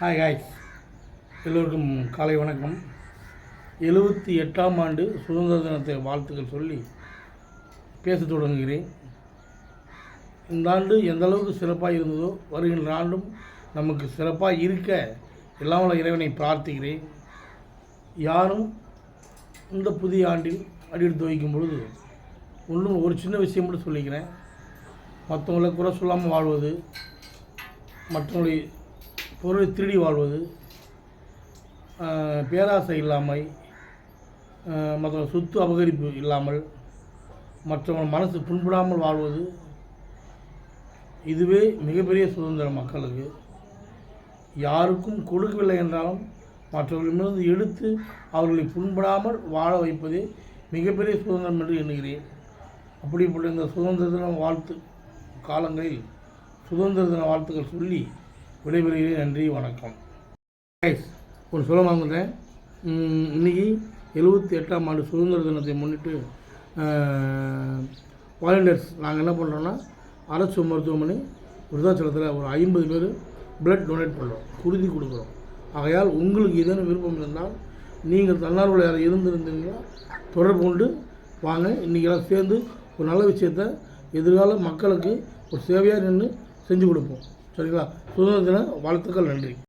Hi guys, எல்லோருக்கும் காலை வணக்கம். 78ஆம் ஆண்டு சுதந்திர தினத்தை வாழ்த்துக்கள் சொல்லி பேச தொடங்குகிறேன். இந்த ஆண்டு எந்த அளவுக்கு சிறப்பாக இருந்ததோ வருகின்ற ஆண்டும் நமக்கு சிறப்பாக இருக்க எல்லாம் வல்ல இறைவனை பிரார்த்திக்கிறேன். யாரும் இந்த புதிய ஆண்டில் அடியெடுத்து வைக்கும் பொழுது ஒரு சின்ன விஷயம் மட்டும் சொல்லிக்கிறேன். மற்றவங்களை குறை சொல்லாமல் வாழ்வது, மற்றவங்களை பொருளை திருடி வாழ்வது, பேராசை இல்லாமல், மற்ற சொத்து அபகரிப்பு இல்லாமல், மற்றவங்க மனசு புண்படாமல் வாழ்வது, இதுவே மிகப்பெரிய சுதந்திரம். மக்களுக்கு யாருக்கும் கொடுக்கவில்லை என்றாலும் மற்றவர்களிடமிருந்து எடுத்து அவர்களை புண்படாமல் வாழ வைப்பதே மிகப்பெரிய சுதந்திரம் என்று எண்ணுகிறேன். அப்படிப்பட்ட இந்த சுதந்திர தின வாழ்த்து காலங்களில் சுதந்திர தின வாழ்த்துக்கள் சொல்லி விடைபெறுகிறேன். நன்றி, வணக்கம். ஒரு சொல்ல வாங்குகிறேன். இன்றைக்கி 78ஆம் ஆண்டு சுதந்திர தினத்தை முன்னிட்டு வாலண்டியர்ஸ் நாங்கள் என்ன பண்ணுறோன்னா, அரசு மருத்துவமனை விருதாச்சலத்தில் ஒரு 50 பேர் பிளட் டொனேட் பண்ணுறோம், குருதி கொடுக்குறோம். ஆகையால் உங்களுக்கு ஏதேனும் விருப்பம் இருந்தால் நீங்கள் தன்னார்வல யாரும் இருந்திருந்தீங்கன்னா தொடர்பு கொண்டு வாங்க. இன்றைக்கெல்லாம் சேர்ந்து ஒரு நல்ல விஷயத்தை எதிர்கால மக்களுக்கு ஒரு சேவையாக நின்று செஞ்சு கொடுப்போம். சரிங்களா? சுதந்திர தின வாழ்த்துக்கள். நன்றி.